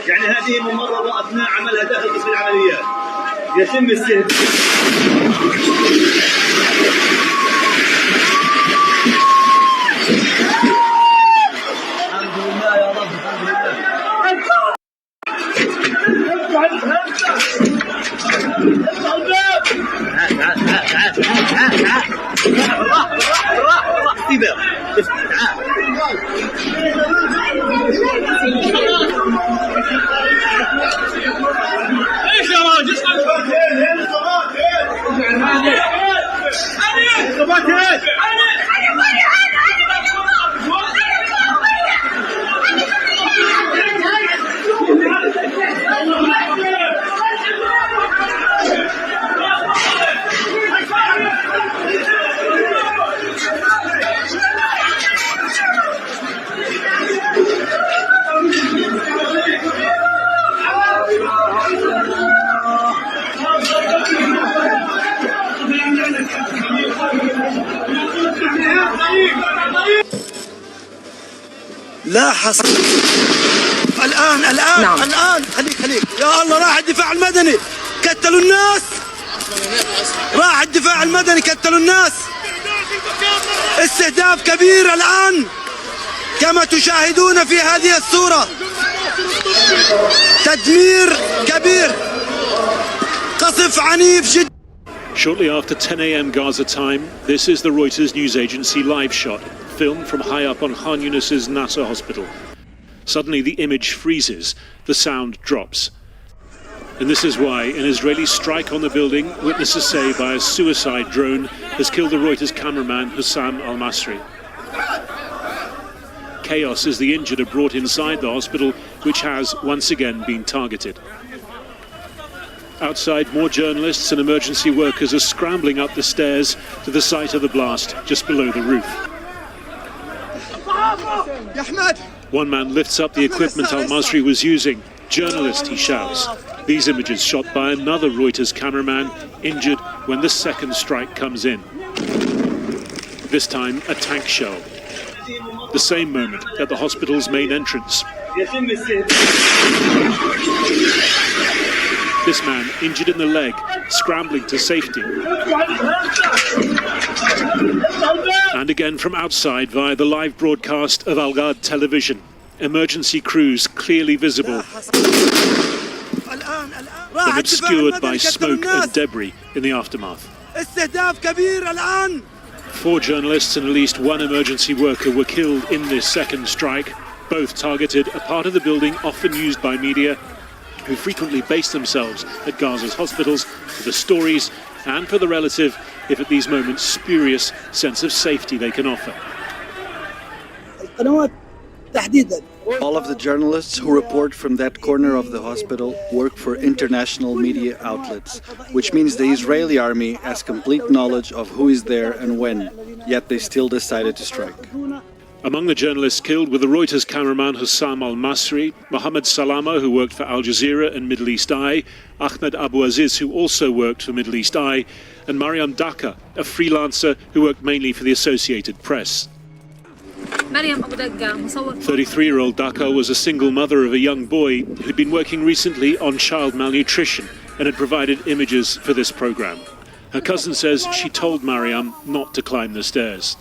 يعني هذه ممرضة أثناء عملها داخل قسم العمليات يتم استهداف. الحمد لله يا رب، الحمد لا حصل. الآن نعم. الآن خليك يا الله، راح الدفاع المدني كتلوا الناس، راح الدفاع المدني كتلوا الناس. استهداف كبير الآن كما تشاهدون في هذه الصورة، تدمير كبير، قصف عنيف جدا. Shortly after 10 a.m. Gaza time, this is the Reuters news agency live shot, filmed from high up on Khan Yunis's Nasser Hospital. Suddenly the image freezes, the sound drops. And this is why an Israeli strike on the building, witnesses say by a suicide drone, has killed the Reuters cameraman Hussam al-Masri. Chaos as the injured are brought inside the hospital, which has once again been targeted. Outside, more journalists and emergency workers are scrambling up the stairs to the site of the blast, just below the roof. One man lifts up the equipment al-Masri was using. "Journalist," he shouts. These images shot by another Reuters cameraman, injured when the second strike comes in. This time, a tank shell. The same moment at the hospital's main entrance. This man, injured in the leg, scrambling to safety. And again from outside via the live broadcast of Al Ghad television. Emergency crews clearly visible, then obscured by smoke and debris in the aftermath. 4 journalists and at least 1 emergency worker were killed in this second strike. Both targeted a part of the building often used by media, who frequently base themselves at Gaza's hospitals for the stories and for the relative, if at these moments, spurious sense of safety they can offer. All of the journalists who report from that corner of the hospital work for international media outlets, which means the Israeli army has complete knowledge of who is there and when, yet they still decided to strike. Among the journalists killed were the Reuters cameraman Hussam al-Masri, Mohammed Salama, who worked for Al Jazeera and Middle East Eye, Ahmed Abu Aziz, who also worked for Middle East Eye, and Mariam Daka, a freelancer who worked mainly for the Associated Press. 33-year-old Daka was a single mother of a young boy who'd been working recently on child malnutrition and had provided images for this program. Her cousin says she told Mariam not to climb the stairs.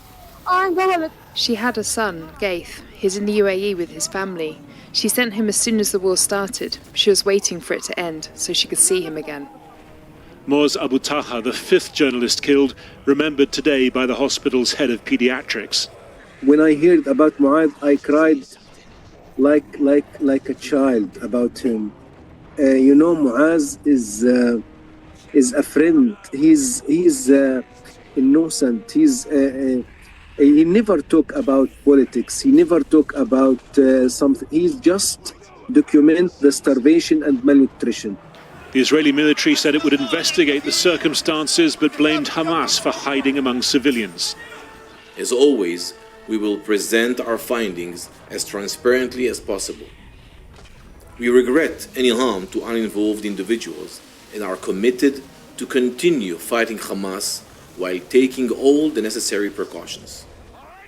She had a son, Gaith. He's in the UAE with his family. She sent him as soon as the war started. She was waiting for it to end so she could see him again. Moz Abu Taha, the 5th journalist killed, remembered today by the hospital's head of pediatrics. When I heard about Muad, I cried like a child about him. You know, Muaz is a friend. He's innocent. He never talk about politics. He never talk about something. He just document the starvation and malnutrition. The Israeli military said it would investigate the circumstances, but blamed Hamas for hiding among civilians. As always, we will present our findings as transparently as possible. We regret any harm to uninvolved individuals and are committed to continue fighting Hamas while taking all the necessary precautions.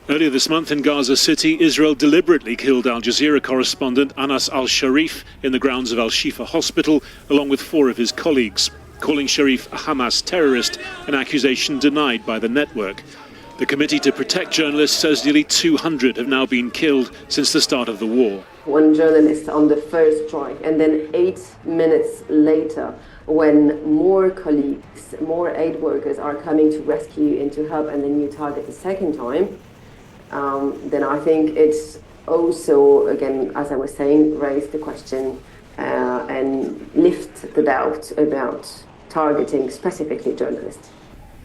Earlier this month in Gaza City, Israel deliberately killed Al Jazeera correspondent Anas al-Sharif in the grounds of Al-Shifa Hospital, along with 4 of his colleagues, calling Sharif a Hamas terrorist, an accusation denied by the network. The Committee to Protect Journalists says nearly 200 have now been killed since the start of the war. One journalist on the first strike, and then 8 minutes later, when more colleagues, more aid workers are coming to rescue and to help, and then you target the second time, then I think it's also, again, as I was saying, raise the question and lift the doubt about targeting specifically journalists.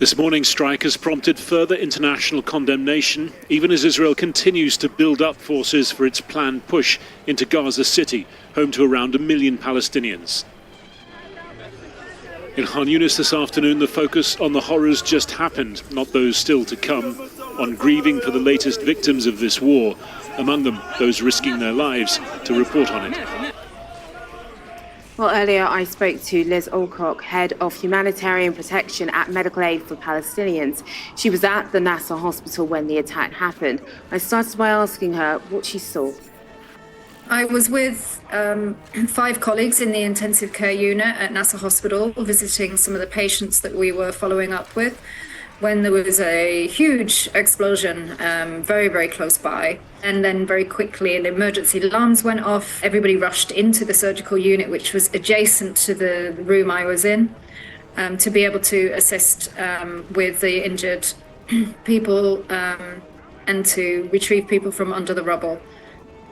This morning's strike has prompted further international condemnation, even as Israel continues to build up forces for its planned push into Gaza City, home to around 1 million Palestinians. In Khan Yunis this afternoon, the focus on the horrors just happened, not those still to come, on grieving for the latest victims of this war, among them those risking their lives to report on it. Well, earlier I spoke to Liz Alcock, Head of Humanitarian Protection at Medical Aid for Palestinians. She was at the Nasser Hospital when the attack happened. I started by asking her what she saw. I was with 5 colleagues in the intensive care unit at Nasser Hospital, visiting some of the patients that we were following up with, when there was a huge explosion very, very close by. And then very quickly the emergency alarms went off. Everybody rushed into the surgical unit, which was adjacent to the room I was in, to be able to assist with the injured people and to retrieve people from under the rubble.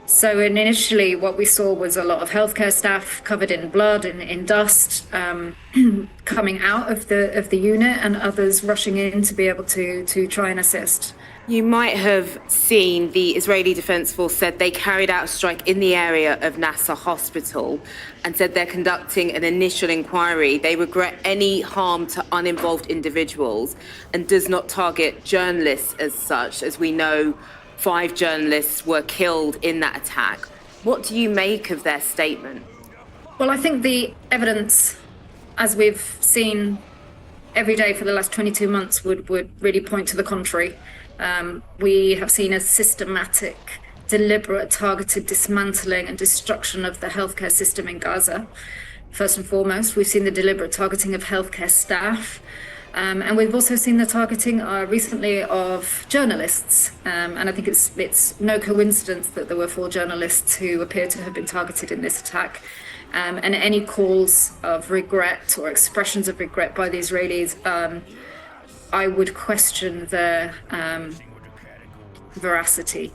So initially what we saw was a lot of healthcare staff covered in blood and in dust coming out of the unit, and others rushing in to be able to try and assist. You might have seen the Israeli Defense Force said they carried out a strike in the area of Nasser Hospital and said they're conducting an initial inquiry. They regret any harm to uninvolved individuals and does not target journalists as such. As we know, 5 journalists were killed in that attack. What do you make of their statement? Well, I think the evidence, as we've seen every day for the last 22 months, would really point to the contrary. We have seen a systematic, deliberate, targeted dismantling and destruction of the healthcare system in Gaza. First and foremost, we've seen the deliberate targeting of healthcare staff. And we've also seen the targeting recently of journalists. And I think it's no coincidence that there were 4 journalists who appear to have been targeted in this attack. And any calls of regret or expressions of regret by the Israelis, I would question their veracity.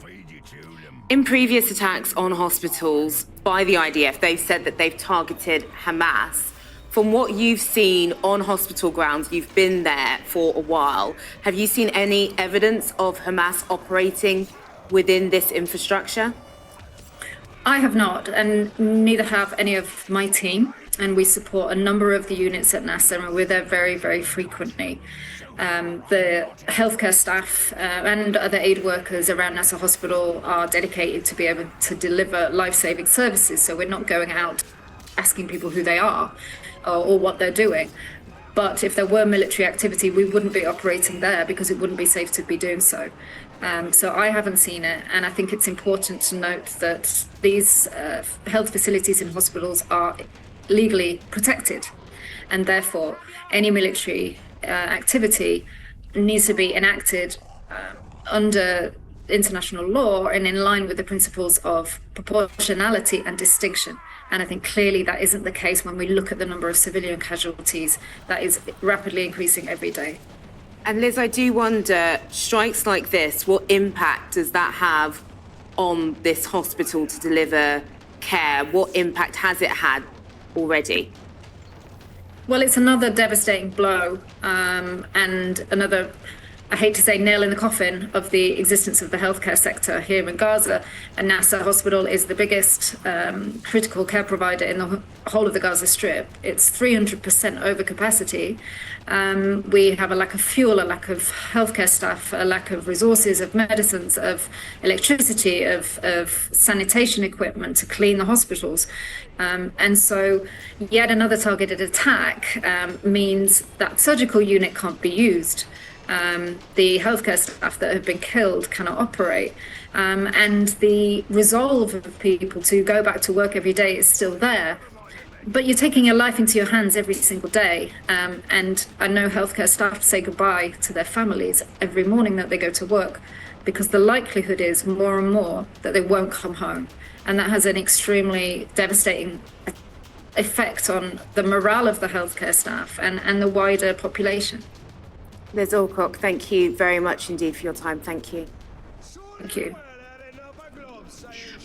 In previous attacks on hospitals by the IDF, they've said that they've targeted Hamas. From what you've seen on hospital grounds, you've been there for a while. Have you seen any evidence of Hamas operating within this infrastructure? I have not, and neither have any of my team. And we support a number of the units at Nasser, and we're there very, very frequently. The healthcare staff and other aid workers around Nasser Hospital are dedicated to be able to deliver life-saving services. So we're not going out asking people who they are or what they're doing. But if there were military activity, we wouldn't be operating there because it wouldn't be safe to be doing so. So I haven't seen it. And I think it's important to note that these health facilities in hospitals are legally protected. And therefore, any military activity needs to be enacted under international law and in line with the principles of proportionality and distinction. And I think clearly that isn't the case when we look at the number of civilian casualties that is rapidly increasing every day. And Liz, I do wonder, strikes like this, what impact does that have on this hospital to deliver care? What impact has it had already? Well, it's another devastating blow and another, I hate to say, nail in the coffin of the existence of the healthcare sector here in Gaza. And Nasser Hospital is the biggest critical care provider in the whole of the Gaza Strip. It's 300% over capacity. We have a lack of fuel, a lack of healthcare staff, a lack of resources, of medicines, of electricity, of sanitation equipment to clean the hospitals. And so yet another targeted attack means that surgical unit can't be used. The healthcare staff that have been killed cannot operate. And the resolve of people to go back to work every day is still there. But you're taking your life into your hands every single day. And I know healthcare staff say goodbye to their families every morning that they go to work, because the likelihood is more and more that they won't come home. And that has an extremely devastating effect on the morale of the healthcare staff and the wider population. Liz Alcock, thank you very much indeed for your time. Thank you. Thank you.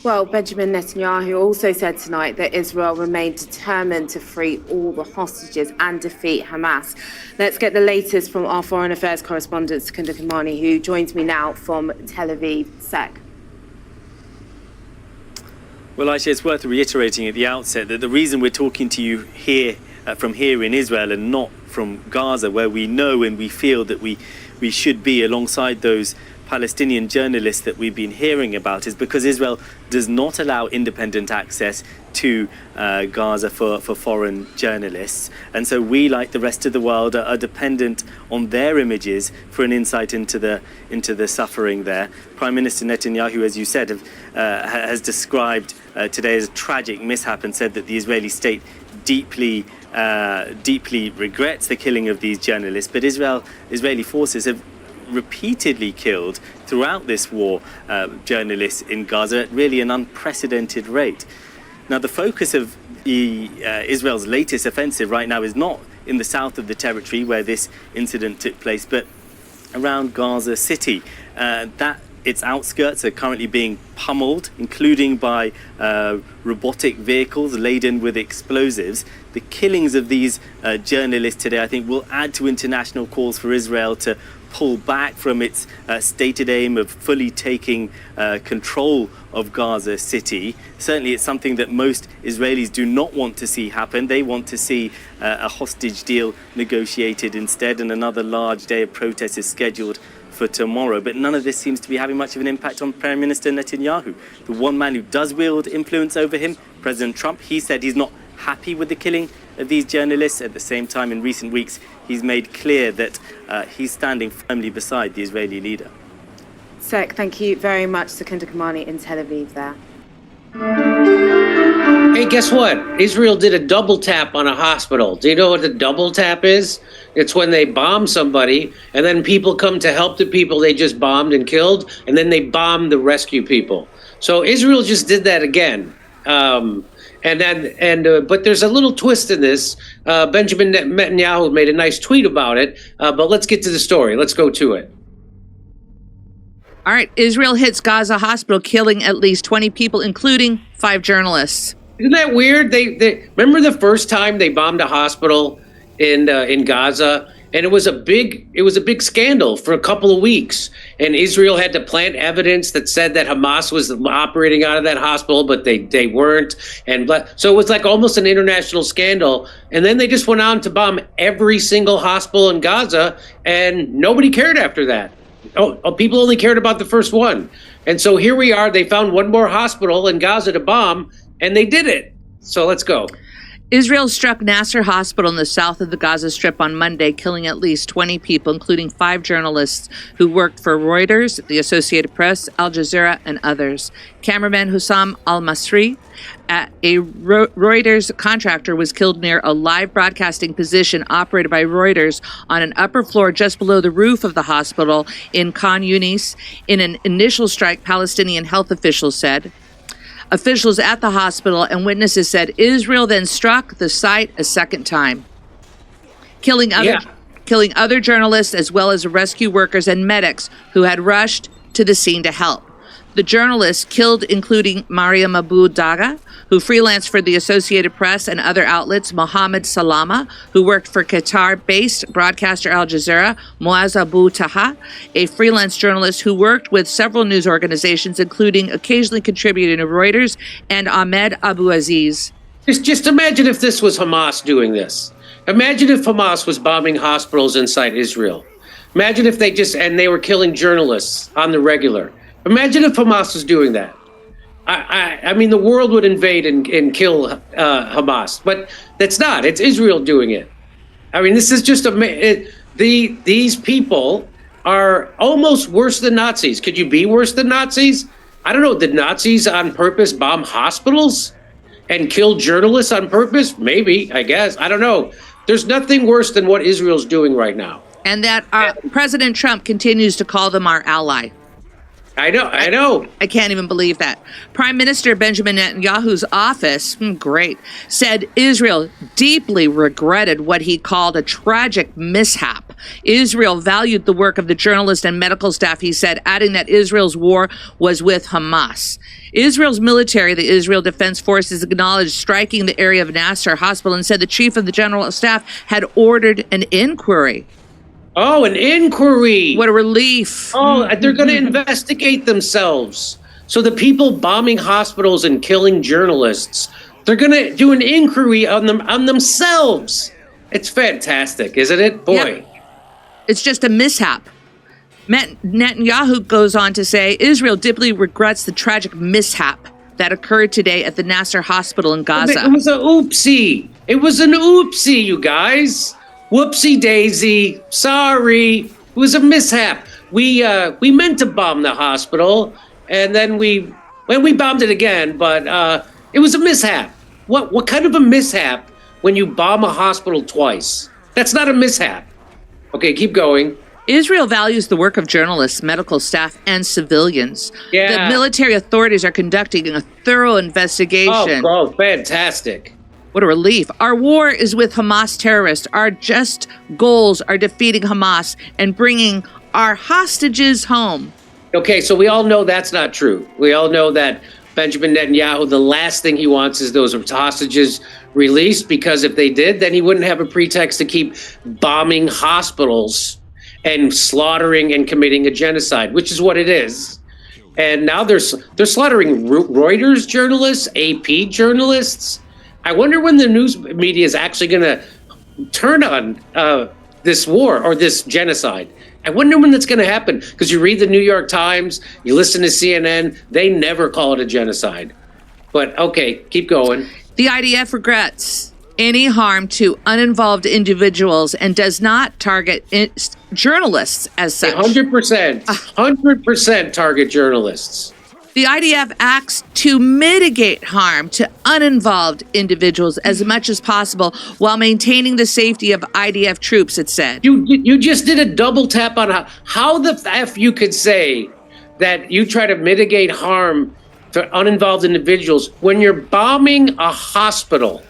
Well, Benjamin Netanyahu also said tonight that Israel remained determined to free all the hostages and defeat Hamas. Let's get the latest from our foreign affairs correspondent, Sekunda Kimani, who joins me now from Tel Aviv. Sek. Well, Aisha, it's worth reiterating at the outset that the reason we're talking to you here, from here in Israel and not from Gaza, where we know and we feel that we should be alongside those Palestinian journalists that we've been hearing about, is because Israel does not allow independent access to Gaza for foreign journalists. And so we, like the rest of the world, are dependent on their images for an insight into the suffering there. Prime Minister Netanyahu, as you said, has described today as a tragic mishap and said that the Israeli state deeply regrets the killing of these journalists. But Israeli forces have repeatedly killed throughout this war journalists in Gaza at really an unprecedented rate. Now, the focus of Israel's latest offensive right now is not in the south of the territory where this incident took place, but around Gaza City. That its outskirts are currently being pummeled, including by robotic vehicles laden with explosives. The killings of these journalists today, I think, will add to international calls for Israel to pull back from its stated aim of fully taking control of Gaza City. Certainly it's something that most Israelis do not want to see happen. They want to see a hostage deal negotiated instead, and another large day of protests is scheduled for tomorrow. But none of this seems to be having much of an impact on Prime Minister Netanyahu. The one man who does wield influence over him, President Trump, he said he's not happy with the killing of these journalists. At the same time, in recent weeks, he's made clear that he's standing firmly beside the Israeli leader. Sek, thank you very much, Sekunda Kimani in Tel Aviv there. Hey, guess what? Israel did a double tap on a hospital. Do you know what the double tap is? It's when they bomb somebody and then people come to help the people they just bombed and killed, and then they bomb the rescue people. So Israel just did that again. But there's a little twist in this. Benjamin Netanyahu made a nice tweet about it, but let's get to the story. Let's go to it. All right, Israel hits Gaza hospital, killing at least 20 people, including 5 journalists. Isn't that weird? They remember the first time they bombed a hospital in Gaza, and it was a big scandal for a couple of weeks. And Israel had to plant evidence that said that Hamas was operating out of that hospital, but they weren't. So it was like almost an international scandal. And then they just went on to bomb every single hospital in Gaza, and nobody cared after that. People only cared about the first one. And so here we are. They found one more hospital in Gaza to bomb, and they did it. So let's go. Israel struck Nasser Hospital in the south of the Gaza Strip on Monday, killing at least 20 people, including 5 journalists who worked for Reuters, the Associated Press, Al Jazeera, and others. Cameraman Hussam al-Masri, a Reuters contractor, was killed near a live broadcasting position operated by Reuters on an upper floor just below the roof of the hospital in Khan Yunis. In an initial strike, Palestinian health officials said. Officials at the hospital and witnesses said Israel then struck the site a second time, killing other journalists as well as rescue workers and medics who had rushed to the scene to help. The journalists killed including Mariam Abu Daga, who freelanced for the Associated Press and other outlets, Mohammed Salama, who worked for Qatar-based broadcaster Al Jazeera, Muaz Abu Taha, a freelance journalist who worked with several news organizations, including occasionally contributing to Reuters, and Ahmed Abu Aziz. Just imagine if this was Hamas doing this. Imagine if Hamas was bombing hospitals inside Israel. Imagine if they were killing journalists on the regular. Imagine if Hamas was doing that. I mean, the world would invade and kill Hamas, but that's not. It's Israel doing it. I mean, this is just these people are almost worse than Nazis. Could you be worse than Nazis? I don't know. Did Nazis on purpose bomb hospitals and kill journalists on purpose? Maybe, I guess. I don't know. There's nothing worse than what Israel's doing right now. And that President Trump continues to call them our ally. I know. I can't even believe that. Prime Minister Benjamin Netanyahu's office, said Israel deeply regretted what he called a tragic mishap. Israel valued the work of the journalists and medical staff, he said, adding that Israel's war was with Hamas. Israel's military, the Israel Defense Forces, acknowledged striking the area of Nasser Hospital and said the chief of the general staff had ordered an inquiry. Oh, an inquiry. What a relief. Oh, they're going to investigate themselves. So the people bombing hospitals and killing journalists, they're going to do an inquiry on themselves. It's fantastic, isn't it? Boy. Yep. It's just a mishap. Netanyahu goes on to say, Israel deeply regrets the tragic mishap that occurred today at the Nasser Hospital in Gaza. It was an oopsie. It was an oopsie, you guys. Whoopsie daisy. Sorry. It was a mishap. We meant to bomb the hospital, and then we bombed it again, but it was a mishap. What kind of a mishap when you bomb a hospital twice? That's not a mishap. Okay, keep going. Israel values the work of journalists, medical staff, and civilians. Yeah. The military authorities are conducting a thorough investigation. Oh, fantastic. What a relief. Our war is with Hamas terrorists. Our just goals are defeating Hamas and bringing our hostages home. Okay, so we all know that's not true. We all know that Benjamin Netanyahu, the last thing he wants is those hostages released, because if they did, then he wouldn't have a pretext to keep bombing hospitals and slaughtering and committing a genocide, which is what it is. And now they're slaughtering Reuters journalists, AP journalists. I wonder when the news media is actually going to turn on this war or this genocide. I wonder when that's going to happen, because you read the New York Times, you listen to CNN, they never call it a genocide. But okay, keep going. The IDF regrets any harm to uninvolved individuals and does not target journalists as such. 100% target journalists. The IDF acts to mitigate harm to uninvolved individuals as much as possible while maintaining the safety of IDF troops, it said. You just did a double tap on how the F you could say that you try to mitigate harm to uninvolved individuals when you're bombing a hospital.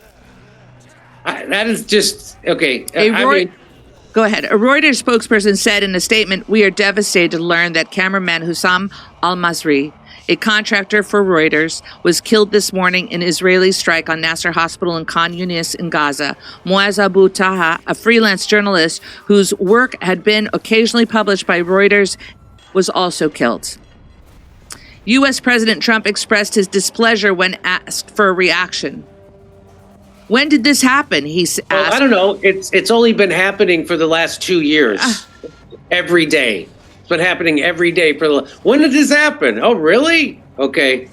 That is just, okay. Go ahead. A Reuters spokesperson said in a statement, "We are devastated to learn that cameraman Hussam al-Masri, a contractor for Reuters, was killed this morning in Israeli strike on Nasser Hospital in Khan Yunis in Gaza. Muaz Abu Taha, a freelance journalist whose work had been occasionally published by Reuters, was also killed." U.S. President Trump expressed his displeasure when asked for a reaction. When did this happen? He asked. Well, I don't know. It's only been happening for the last 2 years. Every day. It's been happening every day when did this happen? Oh, really? Okay.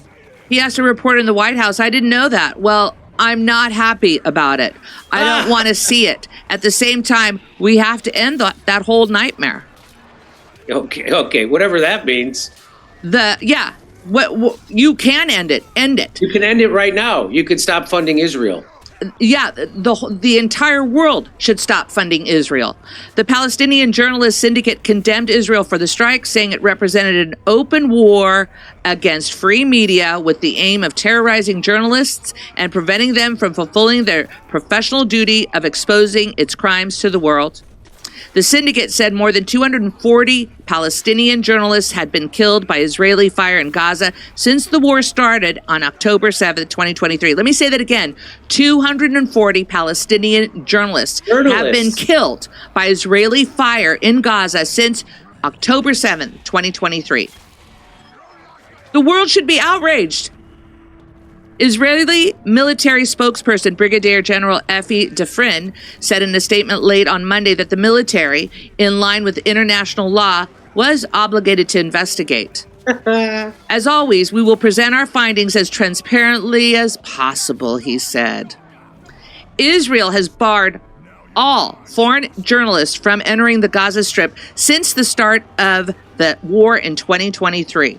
He asked a reporter in the White House, "I didn't know that." Well, I'm not happy about it. I don't want to see it. At the same time, we have to end that whole nightmare. Okay, whatever that means. What you can end it. End it. You can end it right now. You could stop funding Israel. Yeah, the entire world should stop funding Israel. The Palestinian Journalist Syndicate condemned Israel for the strike, saying it represented an open war against free media with the aim of terrorizing journalists and preventing them from fulfilling their professional duty of exposing its crimes to the world. The syndicate said more than 240 Palestinian journalists had been killed by Israeli fire in Gaza since the war started on October 7th, 2023. Let me say that again. 240 Palestinian journalists have been killed by Israeli fire in Gaza since October 7th, 2023. The world should be outraged. Israeli military spokesperson Brigadier General Efi Defrin said in a statement late on Monday that the military, in line with international law, was obligated to investigate. As always, we will present our findings as transparently as possible, he said. Israel has barred all foreign journalists from entering the Gaza Strip since the start of the war in 2023.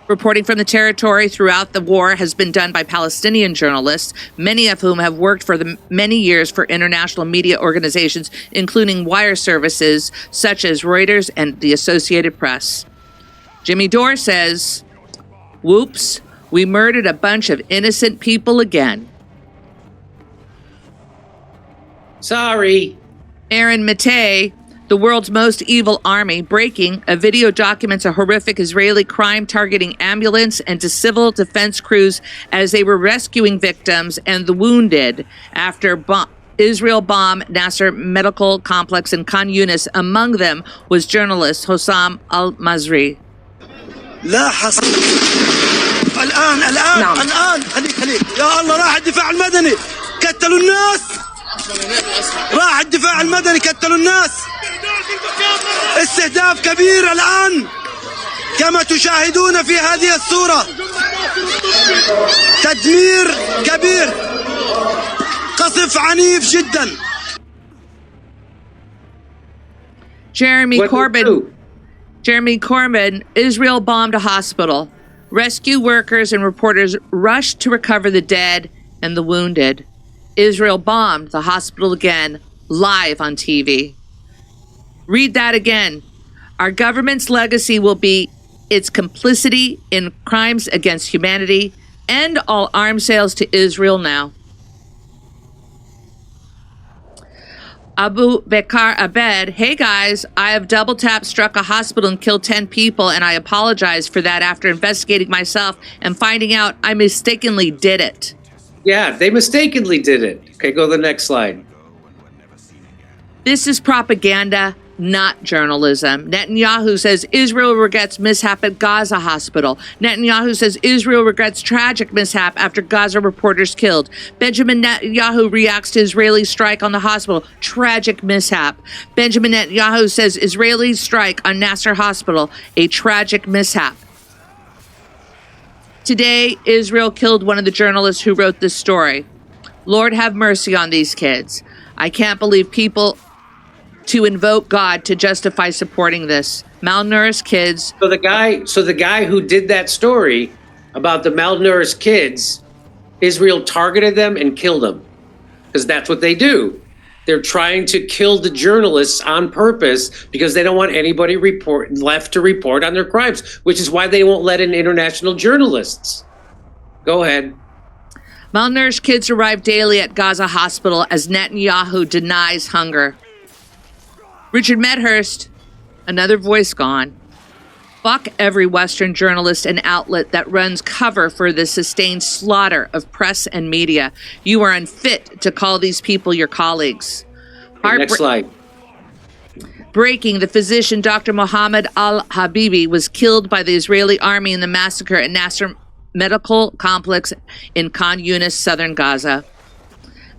Reporting from the territory throughout the war has been done by Palestinian journalists, many of whom have worked for many years for international media organizations, including wire services such as Reuters and the Associated Press. Jimmy Dore says, "Whoops, we murdered a bunch of innocent people again." Sorry. Aaron Matei, the world's most evil army, breaking, a video documents a horrific Israeli crime targeting ambulance and to civil defense crews as they were rescuing victims and the wounded after Israel bombed Nasser Medical Complex in Khan Yunis. Among them was journalist Hossam al-Mazri. لا حصل الآن خليك يا الله راح الدفاع المدني قتلوا الناس راح الدفاع المدني قتلوا الناس استهداف كبير الآن كما تشاهدون في هذه الصورة تدمير كبير قصف عنيف جدا. Jeremy Corbyn, Israel bombed a hospital. Rescue workers and reporters rushed to recover the dead and the wounded. Israel bombed the hospital again, live on TV. Read that again. Our government's legacy will be its complicity in crimes against humanity. End all arms sales to Israel now. Abu Bakr Abed, hey guys, I have double tap struck a hospital and killed 10 people, and I apologize for that after investigating myself and finding out I mistakenly did it. Yeah, they mistakenly did it. Okay, go to the next slide. This is propaganda, not journalism. Netanyahu says Israel regrets mishap at Gaza hospital. Netanyahu says Israel regrets tragic mishap after Gaza reporters killed. Benjamin Netanyahu reacts to Israeli strike on the hospital. Tragic mishap. Benjamin Netanyahu says Israeli strike on Nasser Hospital. A tragic mishap. Today, Israel killed one of the journalists who wrote this story. Lord have mercy on these kids. I can't believe people to invoke God to justify supporting this. Malnourished kids. So the guy who did that story about the malnourished kids, Israel targeted them and killed them. Because that's what they do. They're trying to kill the journalists on purpose because they don't want anybody left to report on their crimes, which is why they won't let in international journalists. Go ahead. Malnourished kids arrive daily at Gaza hospital as Netanyahu denies hunger. Richard Medhurst, another voice gone. Fuck every Western journalist and outlet that runs cover for the sustained slaughter of press and media. You are unfit to call these people your colleagues. Next slide. Breaking, the physician Dr. Mohammed al-Habibi was killed by the Israeli army in the massacre at Nasser Medical Complex in Khan Yunis, southern Gaza.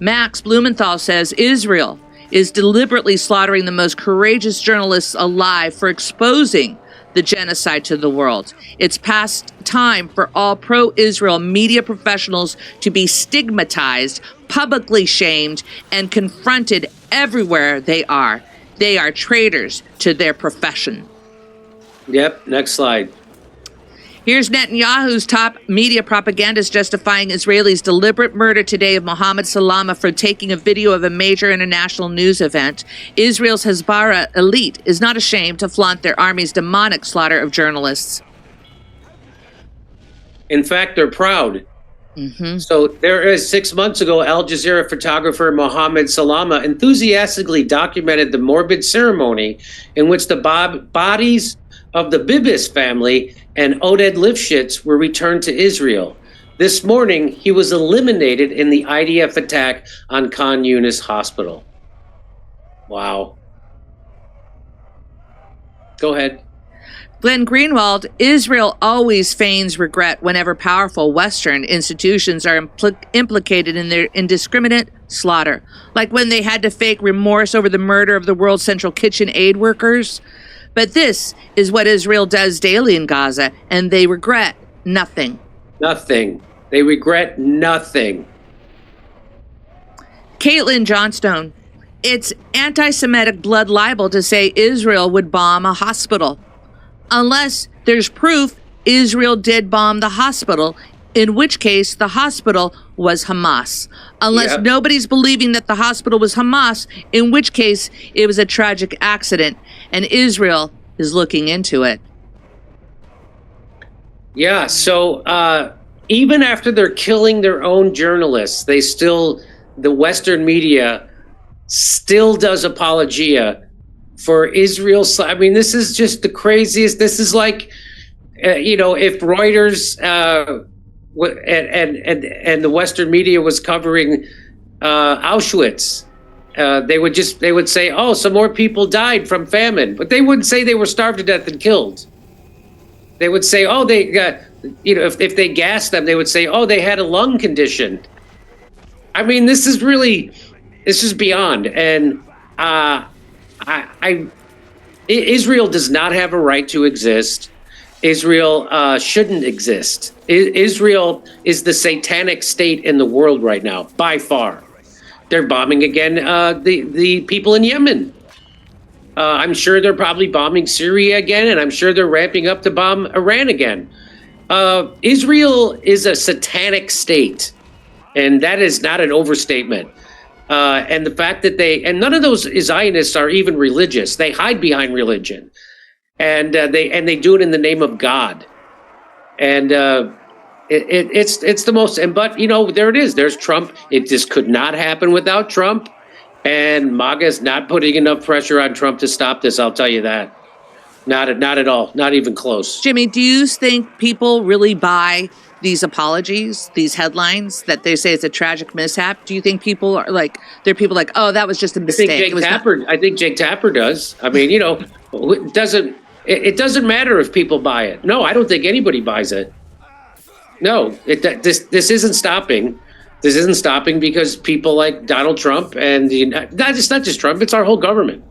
Max Blumenthal says Israel is deliberately slaughtering the most courageous journalists alive for exposing the genocide to the world. It's past time for all pro-Israel media professionals to be stigmatized, publicly shamed, and confronted everywhere they are. They are traitors to their profession. Yep, next slide. Here's Netanyahu's top media propagandist justifying Israelis' deliberate murder today of Mohammed Salama for taking a video of a major international news event. Israel's Hezbollah elite is not ashamed to flaunt their army's demonic slaughter of journalists. In fact, they're proud. Mm-hmm. So there is 6 months ago, Al Jazeera photographer Mohammed Salama enthusiastically documented the morbid ceremony in which the bodies of the Bibis family and Oded Lifshitz were returned to Israel. This morning, he was eliminated in the IDF attack on Khan Yunis Hospital. Wow. Go ahead. Glenn Greenwald, Israel always feigns regret whenever powerful Western institutions are implicated in their indiscriminate slaughter, like when they had to fake remorse over the murder of the World Central Kitchen aid workers. But this is what Israel does daily in Gaza, and they regret nothing. Nothing. They regret nothing. Caitlin Johnstone, it's anti-Semitic blood libel to say Israel would bomb a hospital. Unless there's proof Israel did bomb the hospital, in which case the hospital was Hamas. Unless nobody's believing that the hospital was Hamas, in which case it was a tragic accident, and Israel is looking into it. Yeah, so even after they're killing their own journalists, the Western media still does apologia for Israel. I mean, this is just the craziest. This is like, if Reuters and the Western media was covering Auschwitz, they would say, oh, some more people died from famine, but they wouldn't say they were starved to death and killed. They would say, oh, they got, if they gassed them, they would say, oh, they had a lung condition. I mean, this is beyond. And Israel does not have a right to exist. Israel shouldn't exist. Israel is the satanic state in the world right now, by far. They're bombing again the people in Yemen. I'm sure they're probably bombing Syria again, and I'm sure they're ramping up to bomb Iran again. Israel is a satanic state, and that is not an overstatement. And the fact that none of those Zionists are even religious. They hide behind religion, and they do it in the name of God. And it's the most. But there it is. There's Trump. This could not happen without Trump. And MAGA's not putting enough pressure on Trump to stop this. I'll tell you that. Not at all. Not even close. Jimmy, do you think people really buy these apologies, these headlines that they say it's a tragic mishap? Do you think people are like, oh, that was just a mistake? I think Jake Tapper does. I mean, it doesn't matter if people buy it. No, I don't think anybody buys it. No, this isn't stopping. This isn't stopping because people like Donald Trump and it's not just Trump, it's our whole government.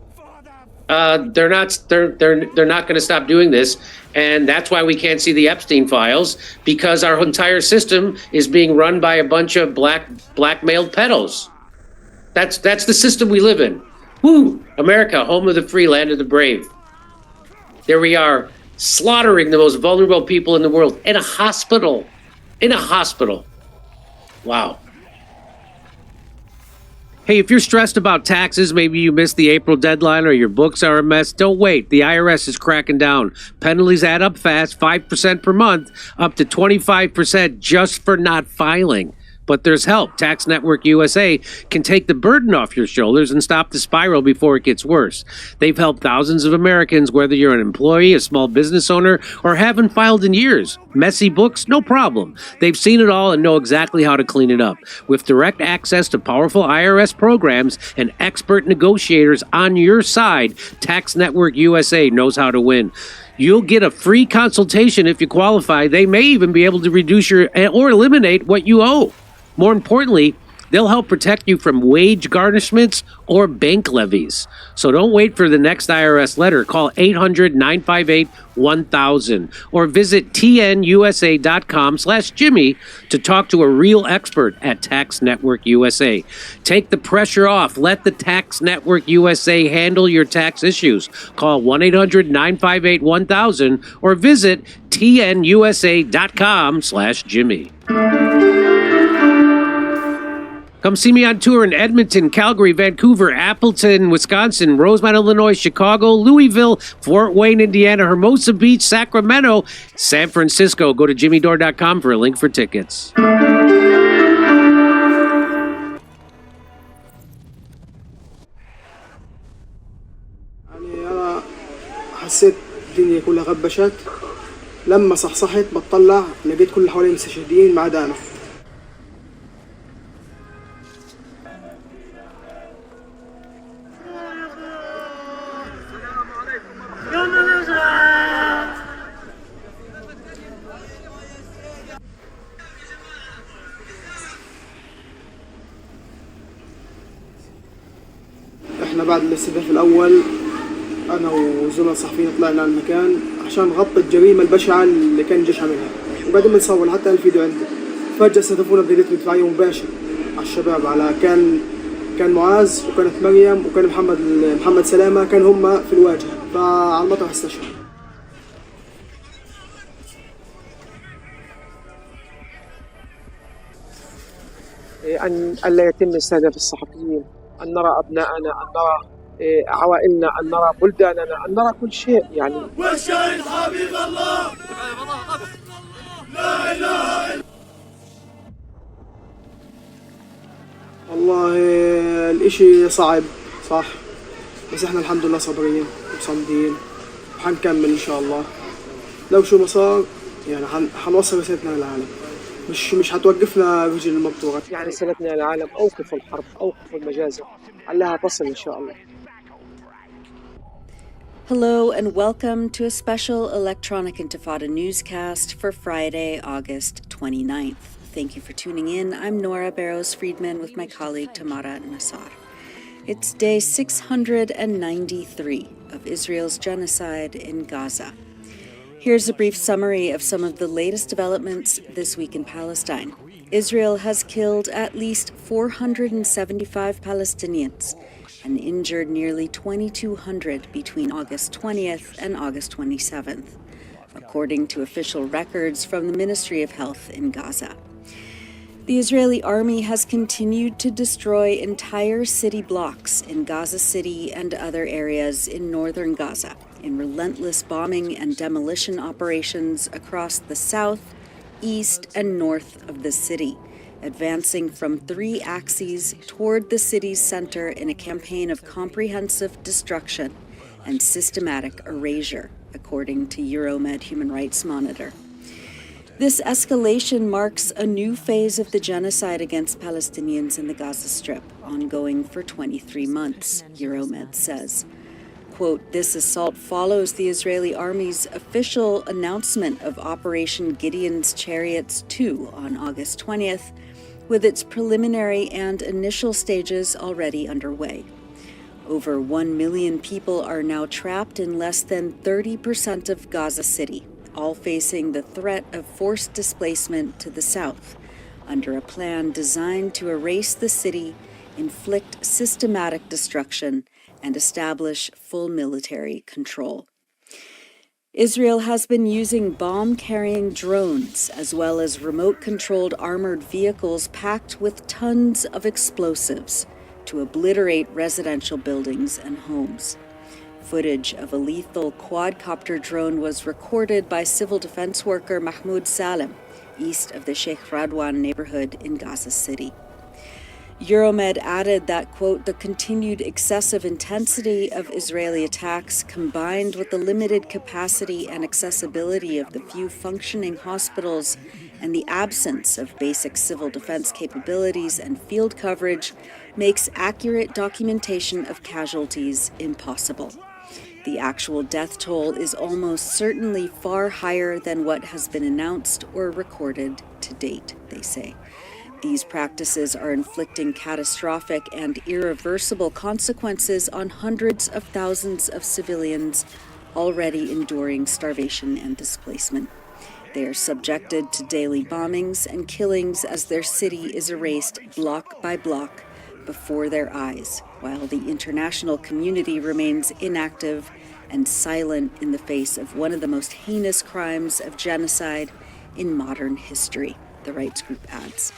They're not going to stop doing this, and that's why we can't see the Epstein files, because our entire system is being run by a bunch of blackmailed pedos. That's the system we live in. Woo! America, home of the free, land of the brave. There we are, slaughtering the most vulnerable people in the world in a hospital. Wow. Hey, if you're stressed about taxes, maybe you missed the April deadline or your books are a mess, don't wait. The IRS is cracking down. Penalties add up fast, 5% per month, up to 25% just for not filing. But there's help. Tax Network USA can take the burden off your shoulders and stop the spiral before it gets worse. They've helped thousands of Americans, whether you're an employee, a small business owner, or haven't filed in years. Messy books? No problem. They've seen it all and know exactly how to clean it up. With direct access to powerful IRS programs and expert negotiators on your side, Tax Network USA knows how to win. You'll get a free consultation if you qualify. They may even be able to reduce or eliminate what you owe. More importantly, they'll help protect you from wage garnishments or bank levies. So don't wait for the next IRS letter. Call 800-958-1000 or visit tnusa.com/Jimmy to talk to a real expert at Tax Network USA. Take the pressure off. Let the Tax Network USA handle your tax issues. Call 1-800-958-1000 or visit tnusa.com/Jimmy. Come see me on tour in Edmonton, Calgary, Vancouver, Appleton, Wisconsin, Rosemont, Illinois, Chicago, Louisville, Fort Wayne, Indiana, Hermosa Beach, Sacramento, San Francisco. Go to jimmydore.com for a link for tickets. أنا حسيت الدنيا كلها غبشت. لما صحصحت بطلع لقيت كل اللي حوالي مستشهدين ما عدا أنا. احنا بعد الاستهداف الاول انا وزملاء صحفيين طلعنا على المكان عشان نغطي الجريمه البشعه اللي كان الجيش عاملها، وبعدين بنصور حتى الفيديو عندي. فجاه استهدفونا بطريقه دفاعيه مباشره على الشباب، على كان كان معاذ وكانت مريم وكان محمد سلامة، كان هم في الواجهة، فعلى المطرح استشهد. أن ألا يتم استهداف الصحفيين، أن نرى أبناءنا، أن نرى عوائلنا، أن نرى بلداننا، أن نرى كل شيء يعني. والشهيد حبيب الله لا إله إلا والله الإشي صعب صح، بس إحنا الحمد لله صابرين وصامدين وحنكمل إن شاء الله. لو شو ما صار يعني حنوصل رسالتنا للعالم، مش هتوقفنا رجل المبتورة. يعني رسالتنا للعالم: أوقفوا الحرب، أوقفوا المجازر، علها تصل إن شاء الله. Hello and welcome to a special Electronic Intifada newscast for Friday, August 29th. Thank you for tuning in. I'm Nora Barrows-Friedman with my colleague Tamara Nassar. It's day 693 of Israel's genocide in Gaza. Here's a brief summary of some of the latest developments this week in Palestine. Israel has killed at least 475 Palestinians and injured nearly 2,200 between August 20th and August 27th, according to official records from the Ministry of Health in Gaza. The Israeli army has continued to destroy entire city blocks in Gaza City and other areas in northern Gaza, in relentless bombing and demolition operations across the south, east, and north of the city, advancing from 3 axes toward the city's center in a campaign of comprehensive destruction and systematic erasure, according to Euromed Human Rights Monitor. This escalation marks a new phase of the genocide against Palestinians in the Gaza Strip, ongoing for 23 months, Euromed says. Quote, this assault follows the Israeli army's official announcement of Operation Gideon's Chariots 2 on August 20th, with its preliminary and initial stages already underway. Over 1 million people are now trapped in less than 30% of Gaza City, all facing the threat of forced displacement to the south, under a plan designed to erase the city, inflict systematic destruction, and establish full military control. Israel has been using bomb-carrying drones as well as remote-controlled armored vehicles packed with tons of explosives to obliterate residential buildings and homes. Footage of a lethal quadcopter drone was recorded by civil defense worker Mahmoud Salem, east of the Sheikh Radwan neighborhood in Gaza City. Euromed added that, quote, the continued excessive intensity of Israeli attacks combined with the limited capacity and accessibility of the few functioning hospitals and the absence of basic civil defense capabilities and field coverage makes accurate documentation of casualties impossible. The actual death toll is almost certainly far higher than what has been announced or recorded to date, they say. These practices are inflicting catastrophic and irreversible consequences on hundreds of thousands of civilians already enduring starvation and displacement. They are subjected to daily bombings and killings as their city is erased block by block before their eyes, while the international community remains inactive and silent in the face of one of the most heinous crimes of genocide in modern history, the rights group adds.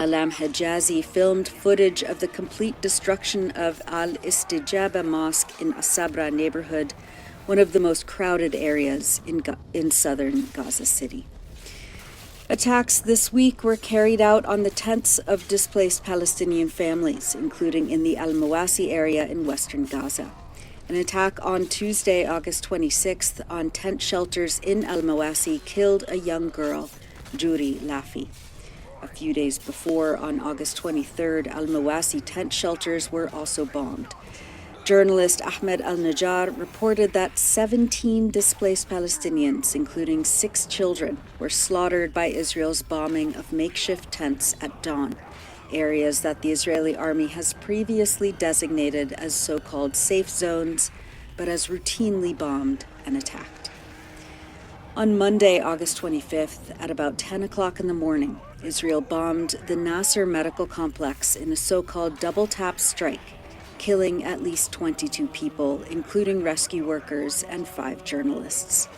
Alam Hijazi filmed footage of the complete destruction of Al-Istijaba Mosque in Asabra neighborhood, one of the most crowded areas in southern Gaza City. Attacks this week were carried out on the tents of displaced Palestinian families, including in the Al-Mawasi area in western Gaza. An attack on Tuesday, August 26th, on tent shelters in Al-Mawasi killed a young girl, Juri Lafi. A few days before, on August 23rd, Al-Mawasi tent shelters were also bombed. Journalist Ahmed Al-Najjar reported that 17 displaced Palestinians, including 6 children, were slaughtered by Israel's bombing of makeshift tents at dawn, areas that the Israeli army has previously designated as so-called safe zones, but has routinely bombed and attacked. On Monday, August 25th, at about 10 o'clock in the morning, Israel bombed the Nasser medical complex in a so-called double-tap strike, killing at least 22 people, including rescue workers and 5 journalists.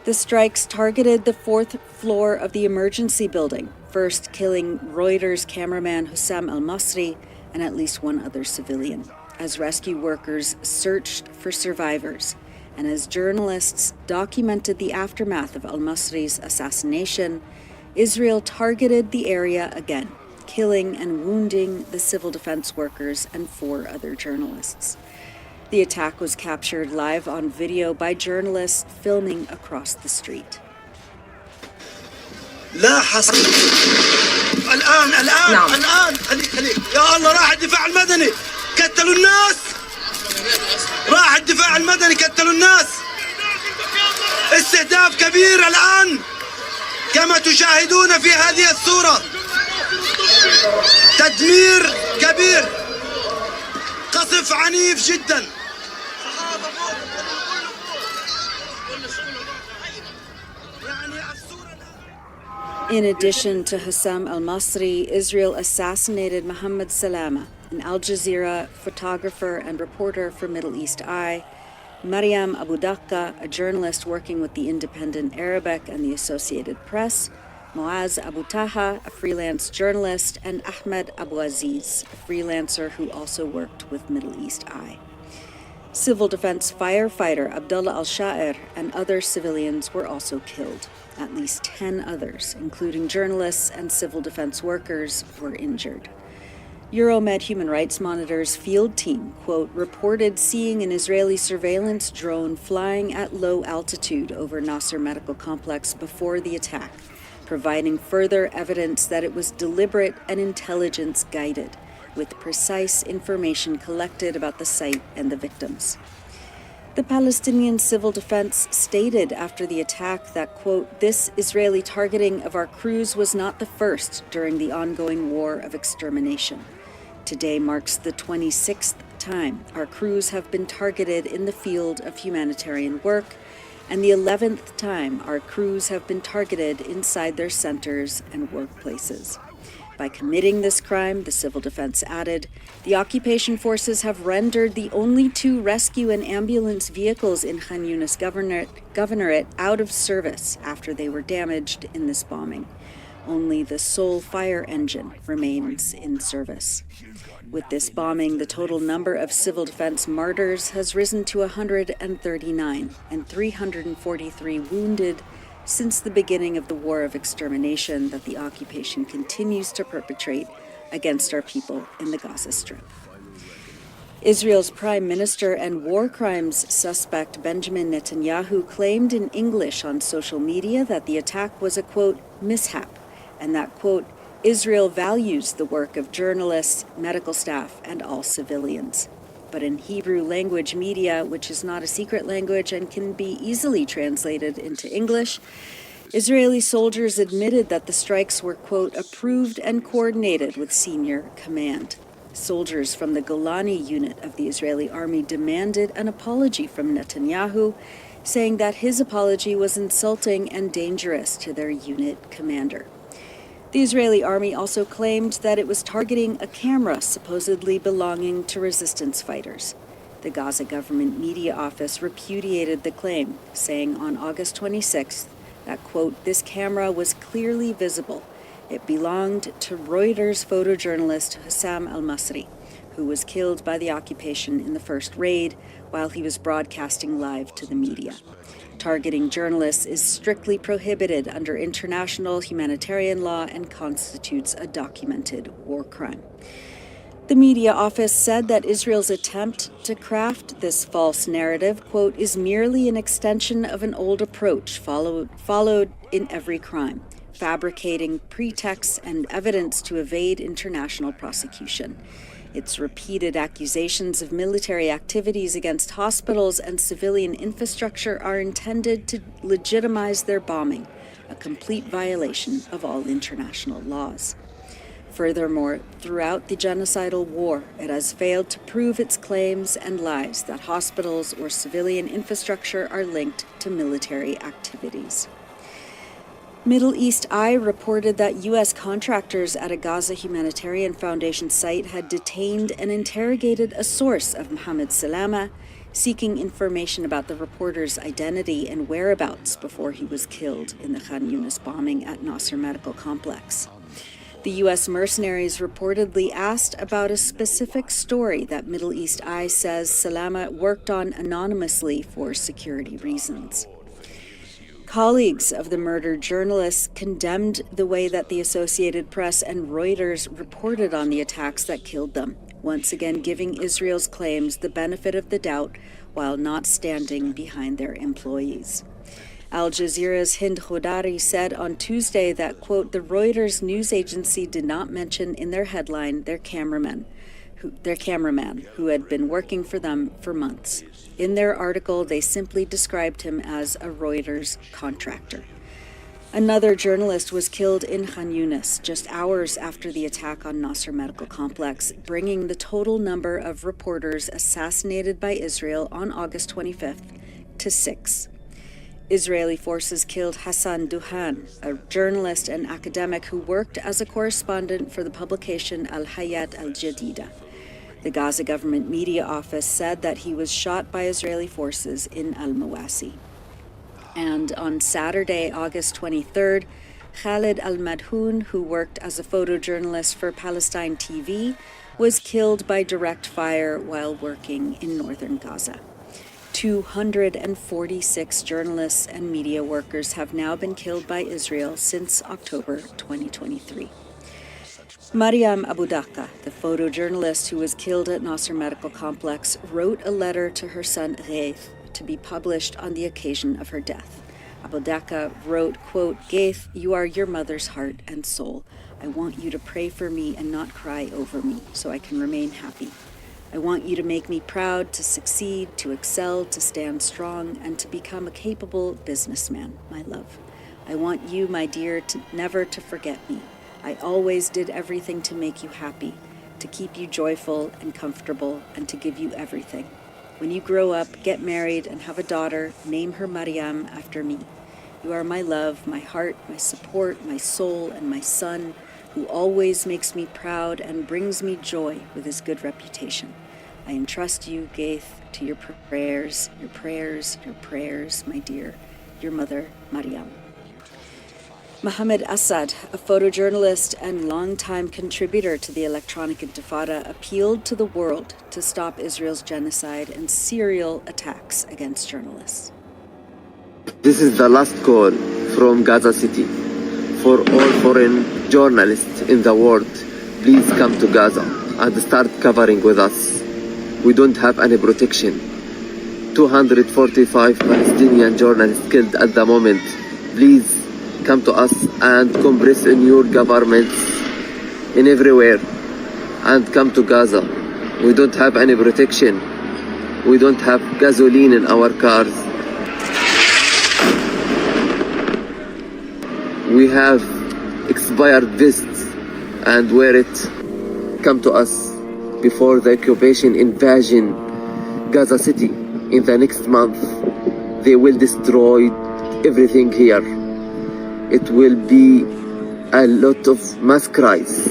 The strikes targeted the 4th floor of the emergency building, first killing Reuters cameraman Hussam al-Masri and at least 1 other civilian, as rescue workers searched for survivors and as journalists documented the aftermath of al-Masri's assassination. Israel targeted the area again, killing and wounding the civil defense workers and 4 other journalists. The attack was captured live on video by journalists filming across the street. لا حصل الآن خليك يا الله راح الدفاع المدني قتلوا الناس راح الدفاع المدني قتلوا الناس استهداف كبير الآن كما تشاهدون في هذه الصورة تدمير كبير قصف عنيف جدا. In addition to Hussam al-Masri, Israel assassinated Mohammed Salama, an Al Jazeera photographer and reporter for Middle East Eye, Mariam Abu Dakka, a journalist working with the Independent Arabic and the Associated Press, Moaz Abu Taha, a freelance journalist, and Ahmed Abu Aziz, a freelancer who also worked with Middle East Eye. Civil defense firefighter Abdullah al-Sha'ir and other civilians were also killed. At least 10 others, including journalists and civil defense workers, were injured. Euromed Human Rights Monitor's field team, quote, reported seeing an Israeli surveillance drone flying at low altitude over Nasser Medical Complex before the attack, providing further evidence that it was deliberate and intelligence-guided, with precise information collected about the site and the victims. The Palestinian civil defense stated after the attack that, quote, this Israeli targeting of our crews was not the first during the ongoing war of extermination. Today marks the 26th time our crews have been targeted in the field of humanitarian work, and the 11th time our crews have been targeted inside their centers and workplaces. By committing this crime, the civil defense added, the occupation forces have rendered the only 2 rescue and ambulance vehicles in Khan Yunis Governorate out of service after they were damaged in this bombing. Only the sole fire engine remains in service. With this bombing, the total number of civil defense martyrs has risen to 139 and 343 wounded since the beginning of the war of extermination that the occupation continues to perpetrate against our people in the Gaza Strip. Israel's prime minister and war crimes suspect Benjamin Netanyahu claimed in English on social media that the attack was a, quote, mishap, and that, quote, Israel values the work of journalists, medical staff, and all civilians. But in Hebrew language media, which is not a secret language and can be easily translated into English, Israeli soldiers admitted that the strikes were, quote, approved and coordinated with senior command. Soldiers from the Golani unit of the Israeli army demanded an apology from Netanyahu, saying that his apology was insulting and dangerous to their unit commander. The Israeli army also claimed that it was targeting a camera supposedly belonging to resistance fighters. The Gaza government media office repudiated the claim, saying on August 26th that, quote, this camera was clearly visible. It belonged to Reuters photojournalist Hussam al-Masri, who was killed by the occupation in the first raid while he was broadcasting live to the media. Targeting journalists is strictly prohibited under international humanitarian law and constitutes a documented war crime. The media office said that Israel's attempt to craft this false narrative, quote, is merely an extension of an old approach followed in every crime, fabricating pretexts and evidence to evade international prosecution. Its repeated accusations of military activities against hospitals and civilian infrastructure are intended to legitimize their bombing, a complete violation of all international laws. Furthermore, throughout the genocidal war, it has failed to prove its claims and lies that hospitals or civilian infrastructure are linked to military activities. Middle East Eye reported that U.S. contractors at a Gaza Humanitarian Foundation site had detained and interrogated a source of Mohammed Salama, seeking information about the reporter's identity and whereabouts before he was killed in the Khan Yunis bombing at Nasser Medical Complex. The U.S. mercenaries reportedly asked about a specific story that Middle East Eye says Salama worked on anonymously for security reasons. Colleagues of the murdered journalists condemned the way that the Associated Press and Reuters reported on the attacks that killed them, once again giving Israel's claims the benefit of the doubt while not standing behind their employees. Al Jazeera's Hind Khodari said on Tuesday that, quote, the Reuters news agency did not mention in their headline their cameraman who had been working for them for months. In their article, they simply described him as a Reuters contractor. Another journalist was killed in Khan Yunis just hours after the attack on Nasser Medical Complex, bringing the total number of reporters assassinated by Israel on August 25th to 6. Israeli forces killed Hassan Duhan, a journalist and academic who worked as a correspondent for the publication Al-Hayat Al-Jadida. The Gaza government media office said that he was shot by Israeli forces in Al-Mawasi. And on Saturday, August 23rd, Khalid Al-Madhoun, who worked as a photojournalist for Palestine TV, was killed by direct fire while working in northern Gaza. 246 journalists and media workers have now been killed by Israel since October 2023. Mariam Abu Daqqa, the photojournalist who was killed at Nasser Medical Complex, wrote a letter to her son Ghaith to be published on the occasion of her death. Abu Daqqa wrote, quote, Ghaith, you are your mother's heart and soul. I want you to pray for me and not cry over me so I can remain happy. I want you to make me proud, to succeed, to excel, to stand strong, and to become a capable businessman, my love. I want you, my dear, never to forget me. I always did everything to make you happy, to keep you joyful and comfortable, and to give you everything. When you grow up, get married, and have a daughter, name her Mariam after me. You are my love, my heart, my support, my soul, and my son, who always makes me proud and brings me joy with his good reputation. I entrust you, Ghaith, to your prayers, your prayers, your prayers, my dear, your mother, Mariam. Mohammed Assad, a photojournalist and longtime contributor to the Electronic Intifada, appealed to the world to stop Israel's genocide and serial attacks against journalists. This is the last call from Gaza City. For all foreign journalists in the world, please come to Gaza and start covering with us. We don't have any protection. 245 Palestinian journalists killed at the moment. Please come to us and compress in your governments in everywhere and come to Gaza. We don't have any protection. We don't have gasoline in our cars. We have expired vests and wear it. Come to us before the occupation invasion Gaza City in the next month. They will destroy everything here. It will be a lot of mass cries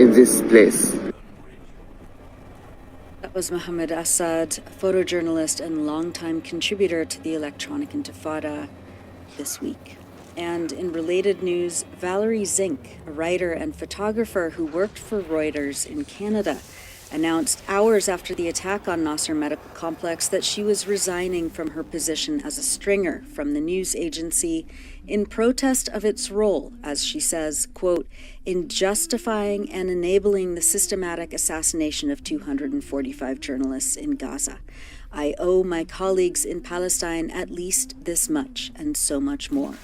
in this place. That was Mohammed Assad, a photojournalist and longtime contributor to the Electronic Intifada this week. And in related news, Valerie Zink, a writer and photographer who worked for Reuters in Canada, announced hours after the attack on Nasser Medical Complex that she was resigning from her position as a stringer from the news agency in protest of its role, as she says, quote, in justifying and enabling the systematic assassination of 245 journalists in Gaza. I owe my colleagues in Palestine at least this much and so much more.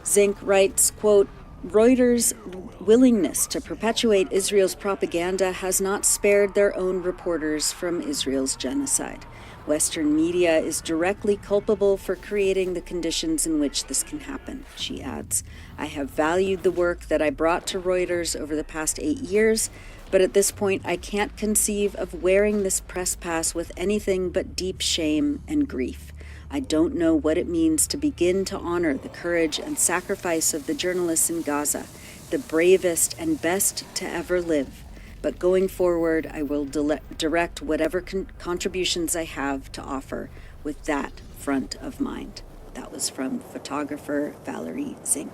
Zink writes, quote, Reuters' willingness to perpetuate Israel's propaganda has not spared their own reporters from Israel's genocide. Western media is directly culpable for creating the conditions in which this can happen, she adds. I have valued the work that I brought to Reuters over the past 8 years, but at this point I can't conceive of wearing this press pass with anything but deep shame and grief. I don't know what it means to begin to honor the courage and sacrifice of the journalists in Gaza, the bravest and best to ever live. But going forward, I will direct whatever contributions I have to offer with that front of mind. That was from photographer Valerie Zink.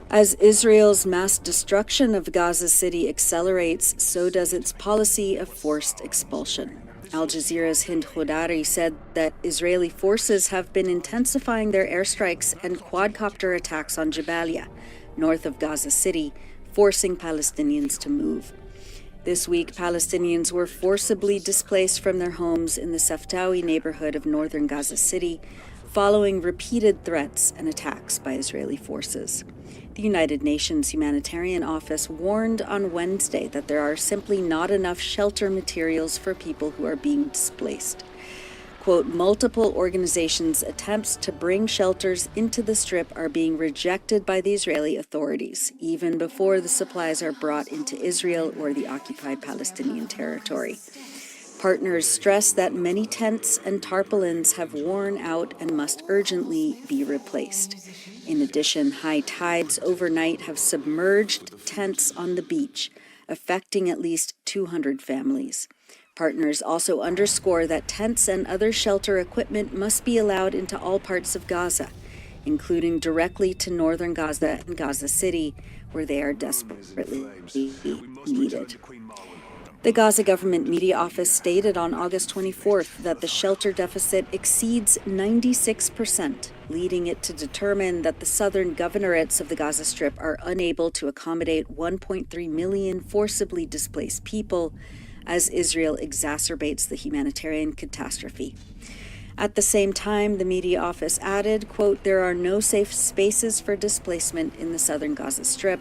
As Israel's mass destruction of Gaza City accelerates, so does its policy of forced expulsion. Al Jazeera's Hind Khodari said that Israeli forces have been intensifying their airstrikes and quadcopter attacks on Jabalia, north of Gaza City, forcing Palestinians to move. This week, Palestinians were forcibly displaced from their homes in the Saftawi neighborhood of northern Gaza City, following repeated threats and attacks by Israeli forces. The United Nations Humanitarian Office warned on Wednesday that there are simply not enough shelter materials for people who are being displaced. Quote, multiple organizations' attempts to bring shelters into the Strip are being rejected by the Israeli authorities, even before the supplies are brought into Israel or the occupied Palestinian territory. Partners stress that many tents and tarpaulins have worn out and must urgently be replaced. In addition, high tides overnight have submerged tents on the beach, affecting at least 200 families. Partners also underscore that tents and other shelter equipment must be allowed into all parts of Gaza, including directly to northern Gaza and Gaza City, where they are desperately needed. The Gaza government media office stated on August 24th that the shelter deficit exceeds 96%, leading it to determine that the southern governorates of the Gaza Strip are unable to accommodate 1.3 million forcibly displaced people, as Israel exacerbates the humanitarian catastrophe. At the same time, the media office added, quote, there are no safe spaces for displacement in the southern Gaza Strip,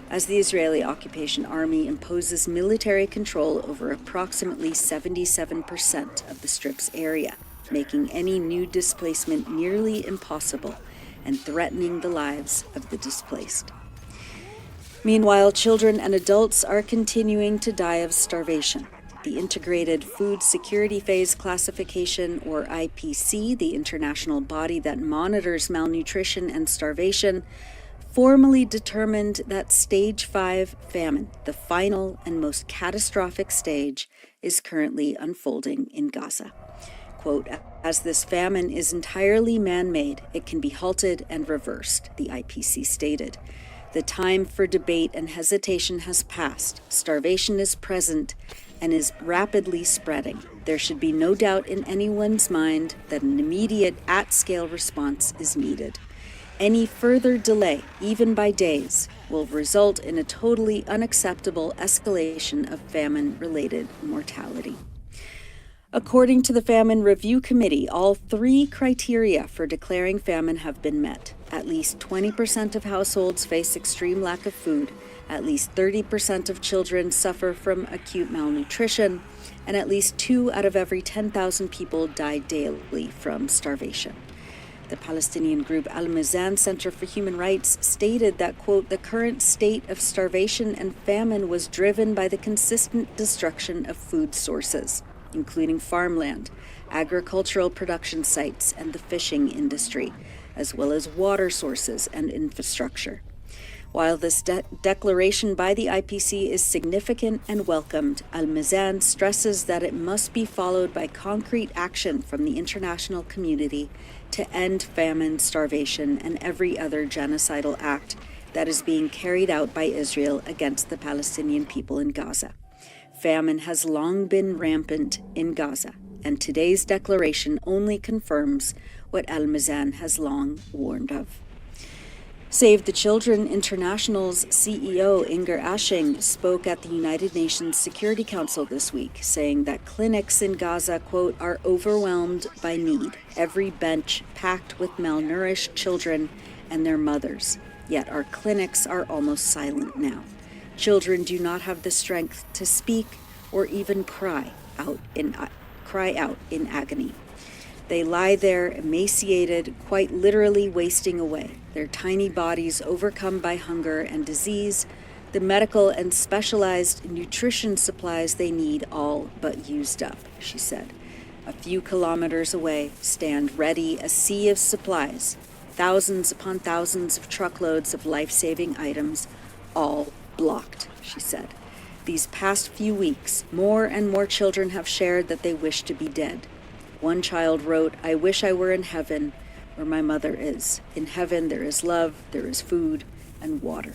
as the Israeli occupation army imposes military control over approximately 77% of the Strip's area, making any new displacement nearly impossible and threatening the lives of the displaced. Meanwhile, children and adults are continuing to die of starvation. The Integrated Food Security Phase Classification, or IPC, the international body that monitors malnutrition and starvation, formally determined that Stage 5 famine, the final and most catastrophic stage, is currently unfolding in Gaza. Quote, as this famine is entirely man-made, it can be halted and reversed, the IPC stated. The time for debate and hesitation has passed. Starvation is present and is rapidly spreading. There should be no doubt in anyone's mind that an immediate, at-scale response is needed. Any further delay, even by days, will result in a totally unacceptable escalation of famine-related mortality. According to the Famine Review Committee, all 3 criteria for declaring famine have been met. At least 20% of households face extreme lack of food, at least 30% of children suffer from acute malnutrition, and at least 2 out of every 10,000 people die daily from starvation. The Palestinian group Al-Mizan Center for Human Rights stated that, quote, the current state of starvation and famine was driven by the consistent destruction of food sources, including farmland, agricultural production sites, and the fishing industry, as well as water sources and infrastructure. While this declaration by the IPC is significant and welcomed, Al-Mizan stresses that it must be followed by concrete action from the international community to end famine, starvation, and every other genocidal act that is being carried out by Israel against the Palestinian people in Gaza. Famine has long been rampant in Gaza, and today's declaration only confirms what Al-Mizan has long warned of. Save the Children International's CEO Inger Ashing spoke at the United Nations Security Council this week, saying that clinics in Gaza, quote, are overwhelmed by need, every bench packed with malnourished children and their mothers. Yet our clinics are almost silent now. Children do not have the strength to speak or even cry out in cry out in agony. They lie there, emaciated, quite literally wasting away, their tiny bodies overcome by hunger and disease, the medical and specialized nutrition supplies they need all but used up, she said. A few kilometers away stand ready a sea of supplies, thousands upon thousands of truckloads of life-saving items, all blocked, she said. These past few weeks, more and more children have shared that they wish to be dead. One child wrote, "I wish I were in heaven, where my mother is. In heaven there is love, there is food and water."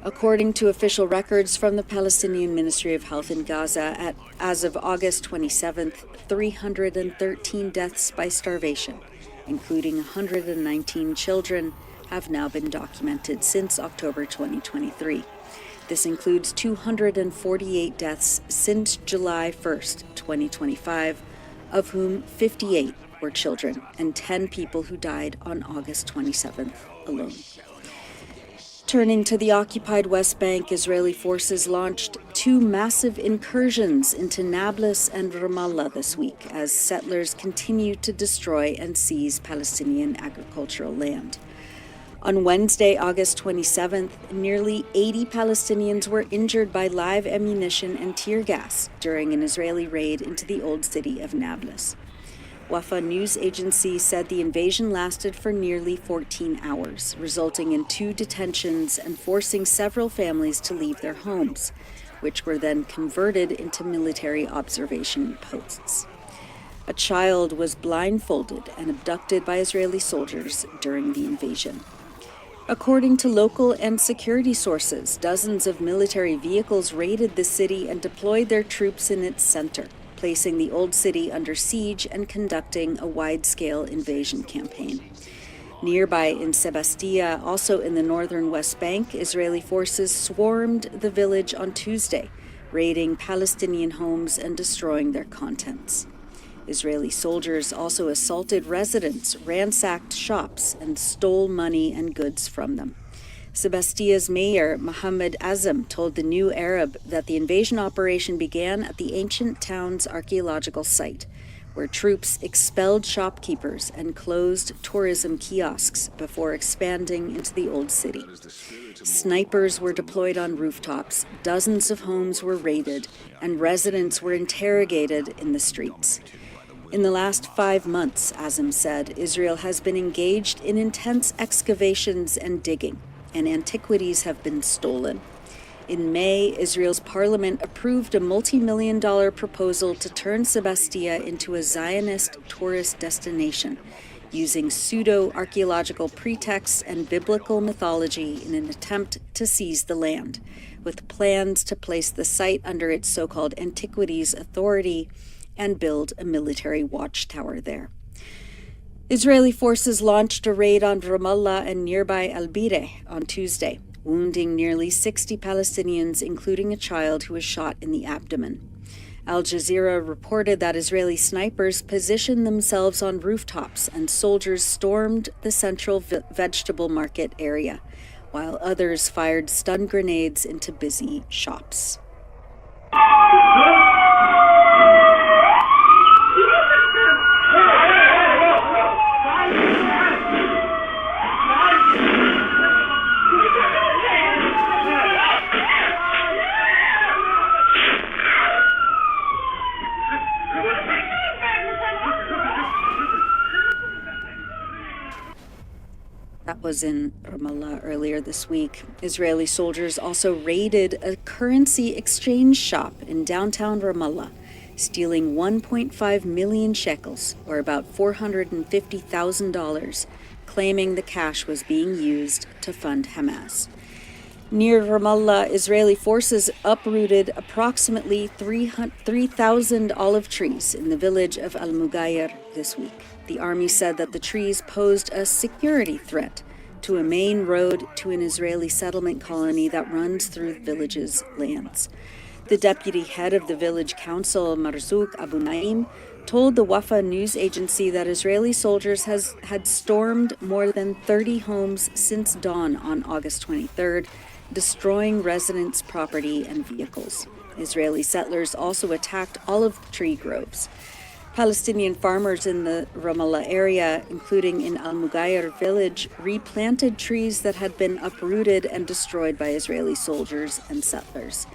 According to official records from the Palestinian Ministry of Health in Gaza, as of August 27th, 313 deaths by starvation, including 119 children, have now been documented since October 2023. This includes 248 deaths since July 1st, 2025, of whom 58 were children, and 10 people who died on August 27th alone. Turning to the occupied West Bank, Israeli forces launched 2 massive incursions into Nablus and Ramallah this week as settlers continue to destroy and seize Palestinian agricultural land. On Wednesday, August 27th, nearly 80 Palestinians were injured by live ammunition and tear gas during an Israeli raid into the old city of Nablus. Wafa news agency said the invasion lasted for nearly 14 hours, resulting in 2 detentions and forcing several families to leave their homes, which were then converted into military observation posts. A child was blindfolded and abducted by Israeli soldiers during the invasion. According to local and security sources, dozens of military vehicles raided the city and deployed their troops in its center, placing the old city under siege and conducting a wide-scale invasion campaign. Nearby in Sebastia, also in the northern West Bank, Israeli forces swarmed the village on Tuesday, raiding Palestinian homes and destroying their contents. Israeli soldiers also assaulted residents, ransacked shops, and stole money and goods from them. Sebastia's mayor, Mohammed Azam, told the New Arab that the invasion operation began at the ancient town's archaeological site, where troops expelled shopkeepers and closed tourism kiosks before expanding into the old city. Snipers were deployed on rooftops, dozens of homes were raided, and residents were interrogated in the streets. In the last 5 months, Azam said, Israel has been engaged in intense excavations and digging, and antiquities have been stolen. In May, Israel's parliament approved a multi-million-dollar proposal to turn Sebastia into a Zionist tourist destination, using pseudo-archaeological pretexts and biblical mythology in an attempt to seize the land, with plans to place the site under its so-called Antiquities Authority and build a military watchtower there. Israeli forces launched a raid on Ramallah and nearby Al-Bireh on Tuesday, wounding nearly 60 Palestinians, including a child who was shot in the abdomen. Al Jazeera reported that Israeli snipers positioned themselves on rooftops and soldiers stormed the central vegetable market area, while others fired stun grenades into busy shops. That was in Ramallah earlier this week. Israeli soldiers also raided a currency exchange shop in downtown Ramallah, stealing 1.5 million shekels, or about $450,000, claiming the cash was being used to fund Hamas. Near Ramallah, Israeli forces uprooted approximately 3,000 olive trees in the village of Al-Mughayr this week. The army said that the trees posed a security threat to a main road to an Israeli settlement colony that runs through the village's lands. The deputy head of the village council, Marzouk Abu Naim, told the Wafa news agency that Israeli soldiers had stormed more than 30 homes since dawn on August 23rd, destroying residents' property and vehicles. Israeli settlers also attacked olive tree groves. Palestinian farmers in the Ramallah area, including in Al-Mughayr village, replanted trees that had been uprooted and destroyed by Israeli soldiers and settlers.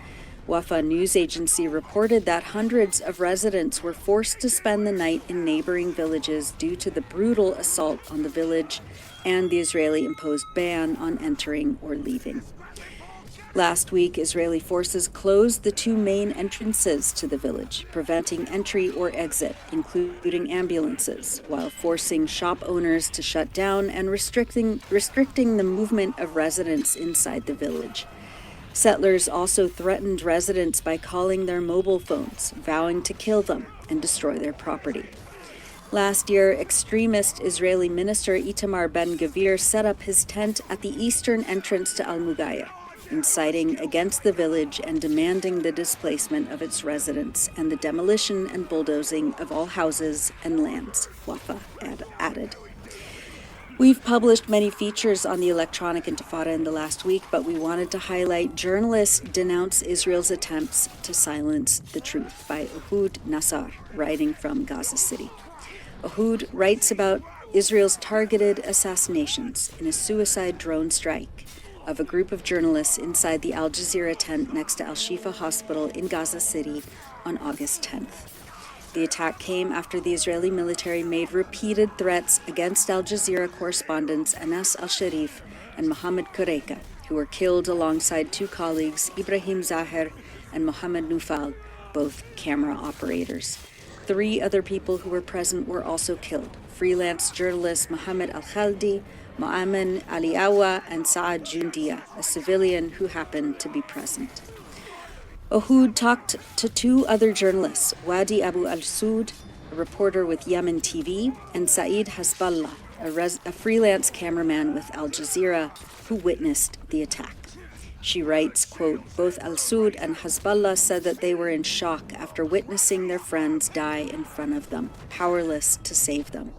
Wafa news agency reported that hundreds of residents were forced to spend the night in neighboring villages due to the brutal assault on the village and the Israeli-imposed ban on entering or leaving. Last week, Israeli forces closed the two main entrances to the village, preventing entry or exit, including ambulances, while forcing shop owners to shut down and restricting the movement of residents inside the village. Settlers also threatened residents by calling their mobile phones, vowing to kill them and destroy their property. Last year, extremist Israeli minister Itamar Ben-Gvir set up his tent at the eastern entrance to Al-Mughayr, inciting against the village and demanding the displacement of its residents and the demolition and bulldozing of all houses and lands, Wafa added. We've published many features on the Electronic Intifada in the last week, but we wanted to highlight journalists denounce Israel's attempts to silence the truth by Ehud Nassar, writing from Gaza City. Ehud writes about Israel's targeted assassinations in a suicide drone strike of a group of journalists inside the Al Jazeera tent next to Al-Shifa Hospital in Gaza City on August 10th. The attack came after the Israeli military made repeated threats against Al Jazeera correspondents Anas al-Sharif and Mohammed Kureka, who were killed alongside two colleagues, Ibrahim Zahir and Mohammed Nufal, both camera operators. 3 other people who were present were also killed: freelance journalists Mohammed al-Khaldi, Mo'amen Aliawa, and Saad Jundia, a civilian who happened to be present. Ehud talked to 2 other journalists, Wadi Abu al-Soud, a reporter with Yemen TV, and Saeed Hasballah, a freelance cameraman with Al Jazeera, who witnessed the attack. She writes, quote, both al-Soud and Hasballah said that they were in shock after witnessing their friends die in front of them, powerless to save them.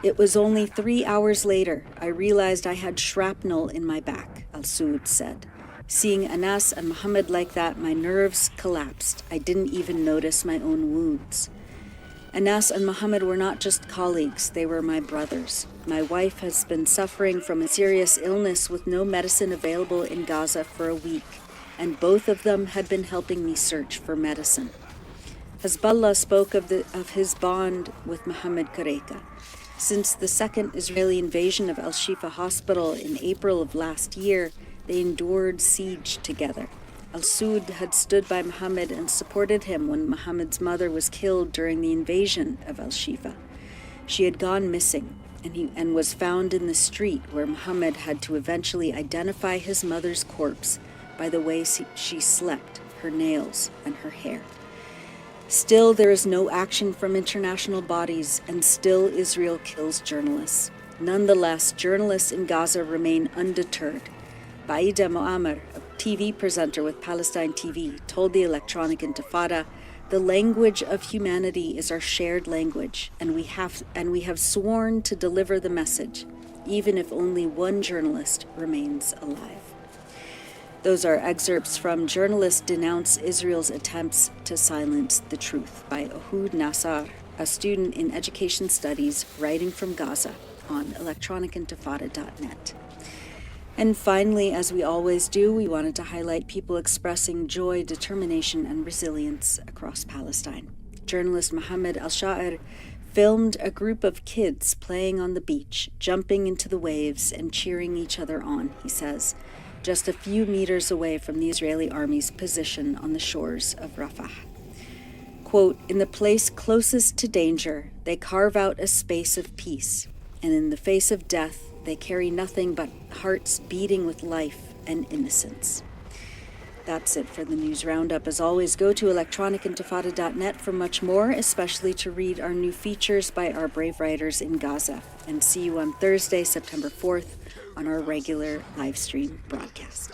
It was only 3 hours later I realized I had shrapnel in my back, al-Soud said. Seeing Anas and Mohammed like that, my nerves collapsed. I didn't even notice my own wounds. Anas and Mohammed were not just colleagues, they were my brothers. My wife has been suffering from a serious illness with no medicine available in Gaza for a week, and both of them had been helping me search for medicine. Hasballah spoke of his bond with Mohammed Kureka. Since the second Israeli invasion of Al-Shifa Hospital in April of last year, they endured siege together. Al-Soud had stood by Mohammed and supported him when Mohammed's mother was killed during the invasion of Al-Shifa. She had gone missing and was found in the street where Mohammed had to eventually identify his mother's corpse by the way she slept, her nails, and her hair. Still, there is no action from international bodies, and still Israel kills journalists. Nonetheless, journalists in Gaza remain undeterred. Baida Moamer, a TV presenter with Palestine TV, told the Electronic Intifada, "The language of humanity is our shared language, and we have sworn to deliver the message, even if only one journalist remains alive." Those are excerpts from Journalists Denounce Israel's Attempts to Silence the Truth by Ehud Nassar, a student in education studies writing from Gaza on electronicintifada.net. And finally, as we always do, we wanted to highlight people expressing joy, determination, and resilience across Palestine. Journalist Mohammed al-Sha'ir filmed a group of kids playing on the beach, jumping into the waves and cheering each other on, he says, just a few meters away from the Israeli army's position on the shores of Rafah. Quote, "In the place closest to danger, they carve out a space of peace, and in the face of death, they carry nothing but hearts beating with life and innocence." That's it for the news roundup. As always, go to electronicintifada.net for much more, especially to read our new features by our brave writers in Gaza. And see you on Thursday, September 4th, on our regular live stream broadcast.